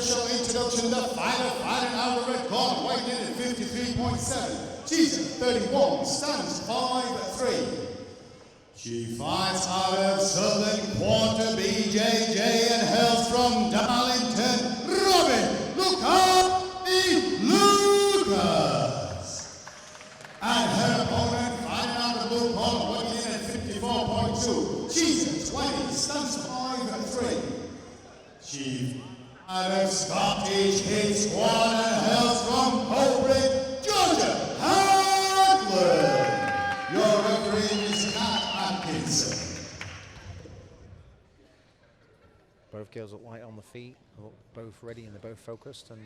official introduction, the final fighter out of the red corner, weighing in at 53.7. She's at 31, stands 5'3". She fights out of Southern Quarter, BJJ, and hails from Darlington, Robyn Lucas. And her opponent fighting out of the blue corner, weighing in at 54.2. She's at 20, stands 5'3". She out of Scottish Hit Squad and hails from Coalbridge, Georgia, Hackland. Your referee is Cat Atkinson. Both girls look light on the feet, look both ready and they're both focused, and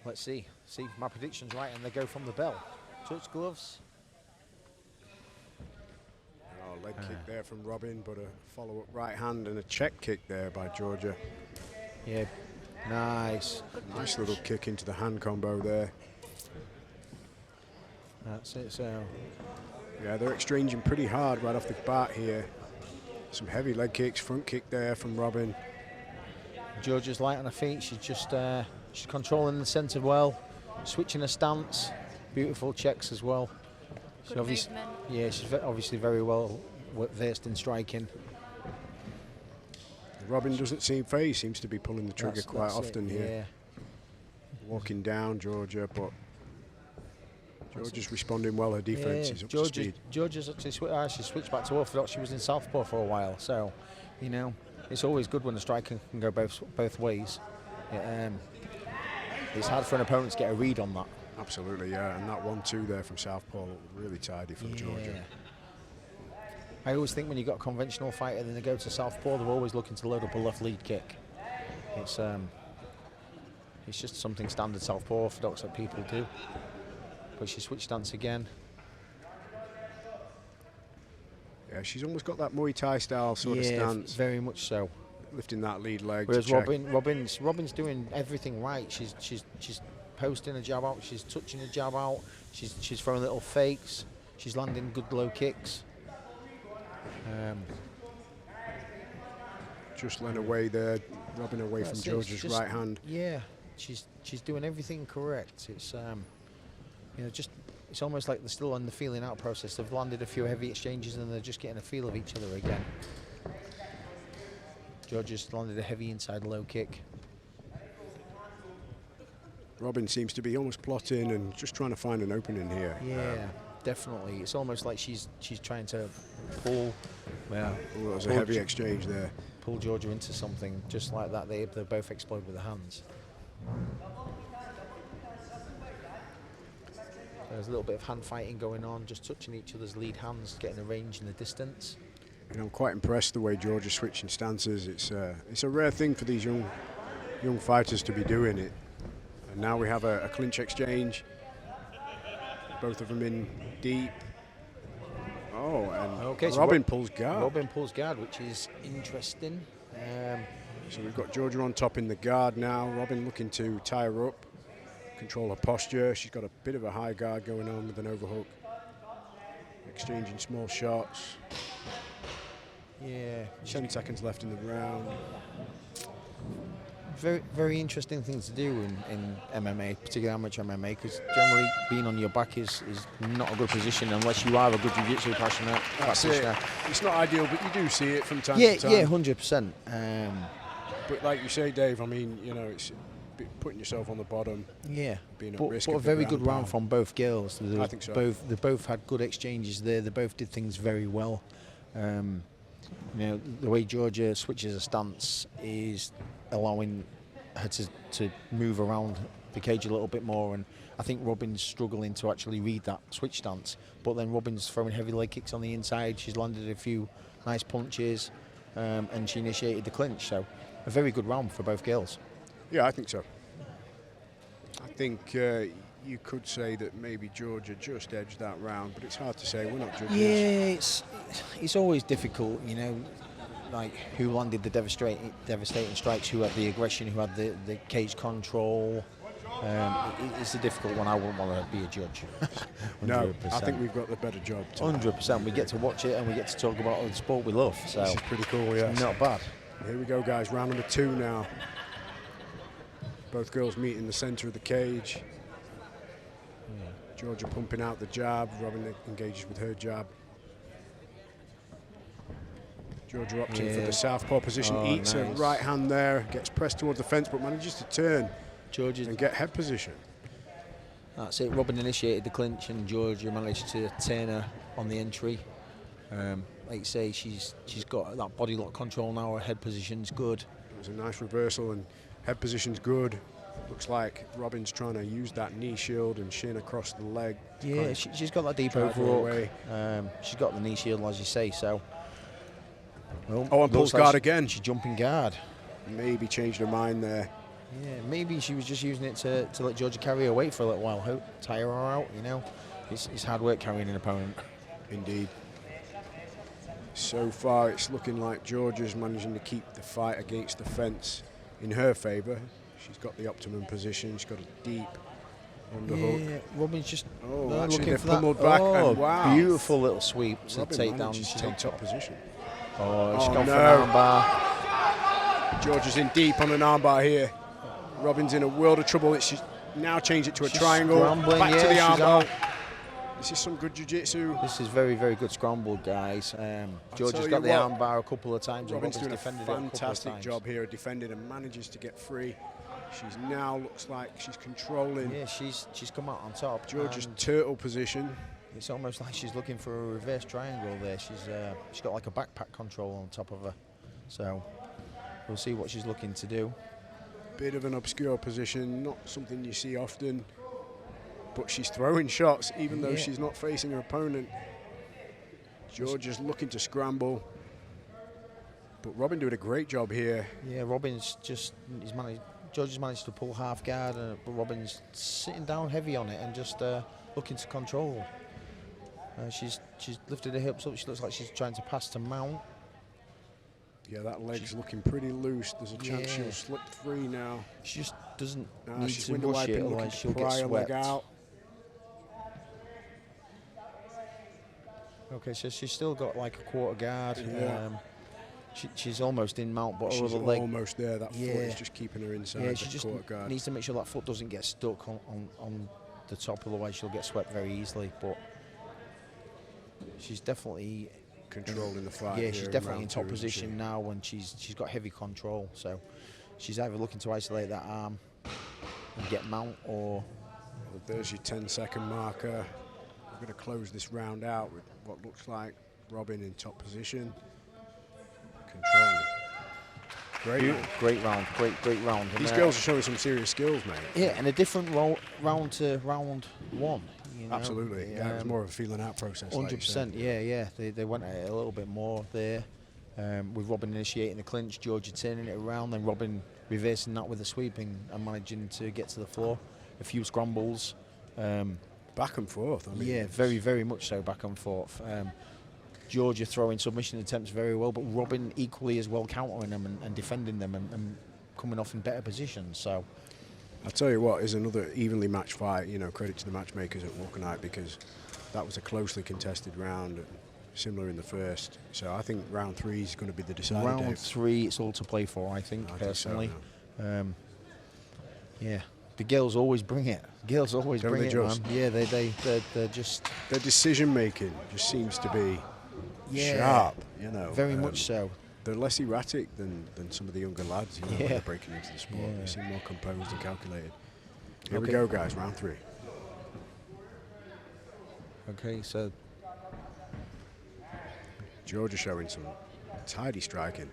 let's see if my prediction's right and they go from the bell. Touch gloves. Oh, leg kick there from Robyn, but a follow-up right hand and a check kick there by Georgia. Yeah, nice. Nice little kick into the hand combo there. That's it, so. Yeah, they're exchanging pretty hard right off the bat here. Some heavy leg kicks, front kick there from Robyn. Georgia's light on her feet. She's just she's controlling the centre well, switching her stance. Beautiful checks as well. Good movement. Yeah, she's obviously very well versed in striking. Robyn doesn't seem phased, seems to be pulling the trigger quite often here. Yeah. Walking down Georgia, but Georgia's responding well. Her defence is up to speed. Georgia's actually switched back to orthodox. She was in southpaw for a while, so you know it's always good when the striker can go both ways. It's hard for an opponent to get a read on that. Absolutely, yeah, and that 1-2 there from southpaw really tidy from Georgia. I always think when you've got a conventional fighter, then they go to southpaw, they're always looking to load up a left lead kick. It's just something standard southpaw orthodox that people do. But she switched stance again. Yeah, she's almost got that Muay Thai style sort of stance. Very much so. Lifting that lead leg. Whereas Robyn's doing everything right. She's posting a jab out. She's touching a jab out. She's throwing little fakes. She's landing good low kicks. Just lent away there, Robyn away from Georgia's right hand. Yeah, she's doing everything correct. It's it's almost like they're still on the feeling out process. They've landed a few heavy exchanges and they're just getting a feel of each other again. Georgia's landed a heavy inside low kick. Robyn seems to be almost plotting and just trying to find an opening here. Yeah, definitely. It's almost like she's trying to pull. Yeah, that was a heavy exchange there. Pull Georgia into something just like that. They both explode with the hands. There's a little bit of hand fighting going on, just touching each other's lead hands, getting the range and the distance. You know, I'm quite impressed the way Georgia's switching stances. It's a rare thing for these young fighters to be doing it. And now we have a clinch exchange. Both of them in deep. Oh, and Robyn pulls guard. Robyn pulls guard, which is interesting. So we've got Georgia on top in the guard now. Robyn looking to tie her up, control her posture. She's got a bit of a high guard going on with an overhook. Exchanging small shots. Yeah. 7 seconds left in the round. Very, very interesting thing to do in MMA, particularly amateur MMA, because generally being on your back is not a good position unless you are a good jiu-jitsu practitioner. It's not ideal, but you do see it from time to time. Yeah, 100%. But like you say, Dave, I mean, you know, it's putting yourself on the bottom. Yeah, being at risk but a of very good round from both girls. I think so. They both had good exchanges there. They both did things very well. You know, the way Georgia switches her stance is allowing her to move around the cage a little bit more, and I think Robyn's struggling to actually read that switch stance. But then Robyn's throwing heavy leg kicks on the inside. She's landed a few nice punches, and she initiated the clinch. So a very good round for both girls. Yeah, I think so. I think you could say that maybe Georgia just edged that round, but it's hard to say. We're not judges. Yeah, it's always difficult, you know, like who landed the devastating strikes, who had the aggression, who had the cage control. It's a difficult one. I wouldn't want to be a judge. No, I think we've got the better job. 100%. We get to watch it and we get to talk about the sport we love. So this is pretty cool, yeah. Not bad. Here we go, guys. Round number 2 now. Both girls meet in the centre of the cage. Georgia pumping out the jab. Robyn engages with her jab. Georgia opting for the southpaw position, eats her right hand there, gets pressed towards the fence, but manages to turn and get head position. That's it. Robyn initiated the clinch, and Georgia managed to turn her on the entry. Like you say, she's got that body lock control now. Her head position's good. It was a nice reversal, and head position's good. Looks like Robyn's trying to use that knee shield and shin across the leg. Yeah, she's got that deep overhook. She's got the knee shield, as you say. So. Well, and pulls guard again. She's jumping guard. Maybe changed her mind there. Yeah, maybe she was just using it to let Georgia carry her weight for a little while, tire her out. You know, it's hard work carrying an opponent. Indeed. So far, it's looking like Georgia's managing to keep the fight against the fence in her favour. She's got the optimum position. She's got a deep underhook. Yeah, Robyn's just looking for pummeled that. back. And wow, beautiful little sweep to Robyn take down. To take top position. She's gone for an armbar. Georgia's in deep on an armbar here. Robyn's in a world of trouble. She's now changed it to a triangle. Back to the armbar. This is some good jiu-jitsu. This is very, very good scramble, guys. Georgia's got the armbar a couple of times. Robyn's doing a fantastic job here of defending and manages to get free. She's now looks like she's controlling. Yeah, she's come out on top. Georgia's turtle position. It's almost like she's looking for a reverse triangle there. She's got like a backpack control on top of her. So we'll see what she's looking to do. Bit of an obscure position, not something you see often. But she's throwing shots, even though she's not facing her opponent. Georgia's looking to scramble. But Robyn doing a great job here. Yeah, Georgia's managed to pull half guard, but Robyn's sitting down heavy on it and just looking to control. She's lifted her hips up. She looks like she's trying to pass to mount. Yeah, that leg's looking pretty loose. There's a chance she'll slip free now. She just doesn't need to window rush it, wiping, otherwise she'll get swept. Out. Okay, so she's still got like a quarter guard. Yeah. She's almost in mount, but she's her leg almost there. That foot is just keeping her inside. Yeah, she just quarter guard. needs to make sure that foot doesn't get stuck on the top, otherwise she'll get swept very easily. But she's definitely controlling the fight. Yeah, she's definitely in top position now, and she's got heavy control. So she's either looking to isolate that arm and get mount, or there's your 10-second marker. We're going to close this round out with what looks like Robyn in top position, controlling. Great round. Great round. These girls are showing some serious skills, mate. Yeah, and a different round to round one. You know? Absolutely. Yeah, it was more of a feeling out process. 100%. Yeah. They went at it a little bit more there, with Robyn initiating the clinch, Georgia turning it around, then Robyn reversing that with a sweeping and managing to get to the floor. A few scrambles. Back and forth. I mean, yeah, very, very much so, back and forth. Georgia throwing submission attempts very well, but Robyn equally as well countering them and defending them and coming off in better positions. So I'll tell you what, is another evenly matched fight. You know, credit to the matchmakers at Wolkernite, because that was a closely contested round, similar in the first. So I think round 3 is going to be the deciding round 3, it's all to play for, I think, personally. Yeah. The girls always bring it. Girls always bring it, man. Yeah, they're just... Their decision-making just seems to be sharp, you know. Very much so. They're less erratic than some of the younger lads, you know, when they're breaking into the sport. They seem more composed and calculated. Here we go, guys, round 3. Okay, so... Georgia showing some tidy striking.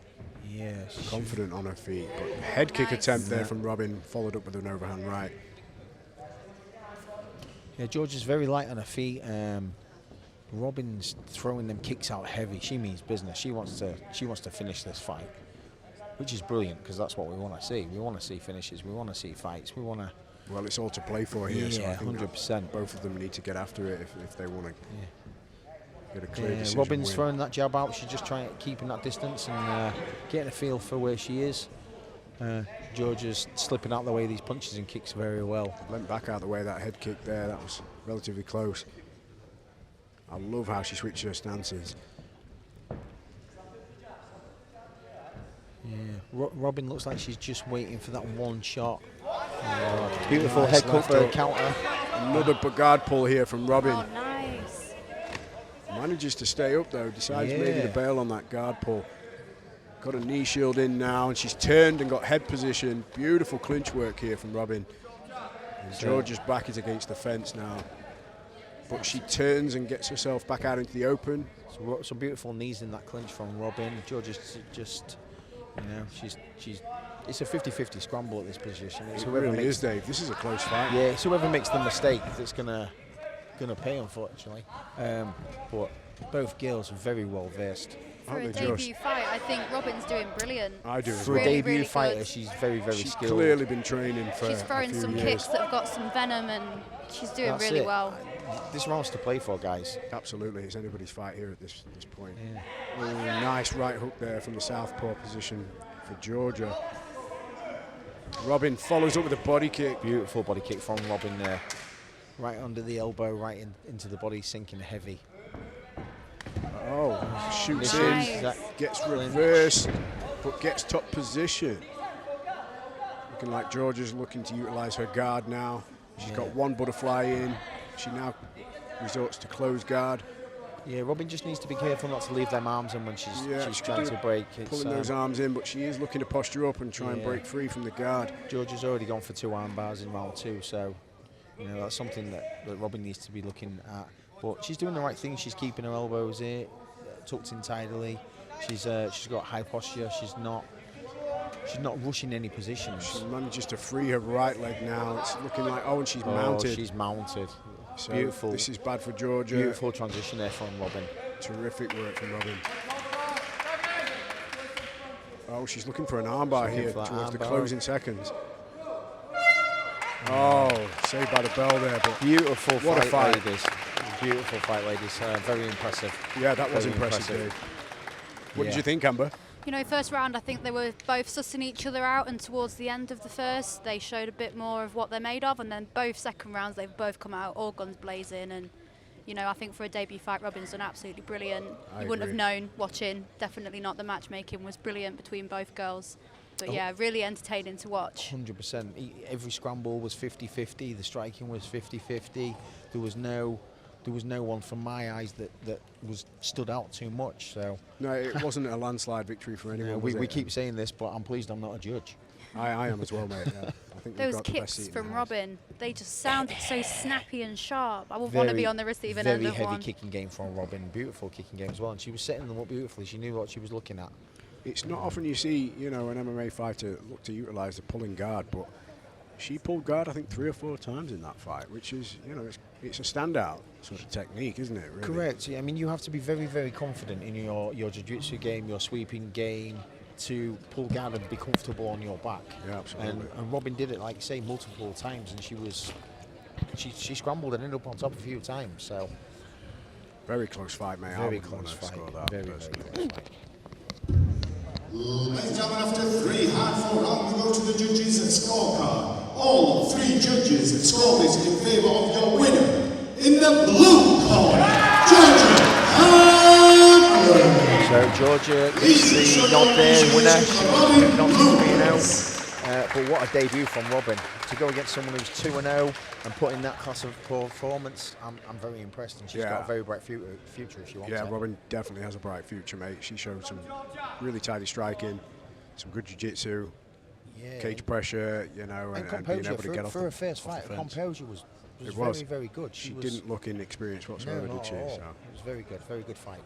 Yes. Confident on her feet, but head kick attempt there from Robyn, followed up with an overhand right. Yeah, Georgia's very light on her feet. Robyn's throwing them kicks out heavy. She means business. She wants to finish this fight, which is brilliant, because that's what we want to see. We want to see finishes. We want to see fights. We want to. Well, it's all to play for here. Yeah, so 100%. Both of them need to get after it if they want to. Yeah. Get a clear decision Robyn's win. throwing that jab out. She's just keeping that distance and getting a feel for where she is. Georgia's slipping out the way of these punches and kicks very well. Went back out the way of that head kick there. That was relatively close. I love how she switches her stances. Yeah, Robyn looks like she's just waiting for that one shot. Beautiful Nice head cut left for a hook. counter. Another guard pull here from Robyn. Oh, nice. Manages to stay up though, decides maybe to Yeah. bail on that guard pull. Got a knee shield in now, and she's turned and got head position. Beautiful clinch work here from Robyn. And Georgia's back is against the fence now. But she turns and gets herself back out into the open. Some beautiful knees in that clinch from Robyn. Georgia's just, she's. It's a 50-50 scramble at this position. It's It whoever really makes, is, Dave. This is a close fight. Yeah, it's whoever makes the mistake that's gonna pay, unfortunately. But both girls are very well versed. For a Aren't they, Josh? debut fight, I think Robyn's doing brilliant. I do as For well. a Really, debut really fighter, good. she's very, very She's skilled. clearly been training for She's a throwing few some years. kicks that have got some venom, and she's doing That's really it. well. This round's to play for, guys. Absolutely, it's anybody's fight here at this point. Yeah. Oh, nice right hook there from the southpaw position for Georgia. Robyn follows up with a body kick. Beautiful body kick from Robyn there. Right under the elbow, right into the body, sinking heavy. Oh, shoots Nice. in, That gets clinch. reversed, but gets top position. Looking like Georgia's looking to utilise her guard now. She's got one butterfly in. She now resorts to close guard. Yeah, Robyn just needs to be careful not to leave them arms in when she's She trying could to do break. It's, pulling those arms in, but she is looking to posture up and try and Yeah. break free from the guard. Georgia's already gone for 2 arm bars in round 2, so that's something that Robyn needs to be looking at. But she's doing the right thing. She's keeping her elbows here, tucked in tidily. She's got high posture. She's not rushing any positions. She manages to free her right leg now. It's looking like, and she's mounted. She's mounted. So Beautiful. This is bad for Georgia. Beautiful transition there from Robyn. Terrific work from Robyn. Oh, she's looking for an armbar She's looking here for that towards the armbar. closing seconds. Oh, saved by the bell there, but Beautiful What a fight, fight. ladies. Beautiful fight, ladies. Very impressive. yeah, that was Very impressive, Dave. What did Yeah. you think, Amber? First round, I think they were both sussing each other out, and towards the end of the first, they showed a bit more of what they're made of, and then both second rounds, they've both come out all guns blazing, and I think for a debut fight, Robyn's done absolutely brilliant. I You wouldn't have agree. known watching. Definitely not. The matchmaking was brilliant between both girls. But yeah, really entertaining to watch. 100%. Every scramble was 50-50. The striking was 50-50. There was no one from my eyes that was stood out too much. So No, it wasn't a landslide victory for anyone. was we it? keep saying this, but I'm pleased I'm not a judge. I am as well, mate. Yeah. I think we've Those got the best kicks seat in from the house. Robyn, they just sounded so snappy and sharp. I would want to be on the receiving end Very of heavy one. kicking game from Robyn. Beautiful kicking game as well, and she was setting them up beautifully. She knew what she was looking at. It's not often you see, an MMA fighter look to utilise the pulling guard, but she pulled guard, I think, 3 or 4 times in that fight, which is, it's a standout sort of technique, isn't it? Really? Correct. I mean, you have to be very, very confident in your jiu-jitsu game, your sweeping game, to pull guard and be comfortable on your back. Yeah, absolutely. And Robyn did it, like you say, multiple times, and she scrambled and ended up on top a few times. So Very close fight, mate. I very wouldn't close wanna fight. score that Very, very personally. close fight. Ladies and gentlemen, after 3 hard-fought rounds, we go to the judges' scorecard. All 3 judges scored this in favour of your winner. In the blue corner, Georgia Hackland. So Georgia gets the nod there, winner. She not 3-0. But what a debut from Robyn. To go against someone who's 2-0 and put in that class of performance, I'm very impressed, and she's got a very bright future if she wants Yeah, it. Robyn definitely has a bright future, mate. She showed some really tidy striking, some good jiu-jitsu, Yeah. cage pressure, and And being composure able to get off for the, a first off the fight. fence. Composure was It was. very, very good. She was, didn't look inexperienced no, whatsoever, not did she? at all. So. It was very good fight.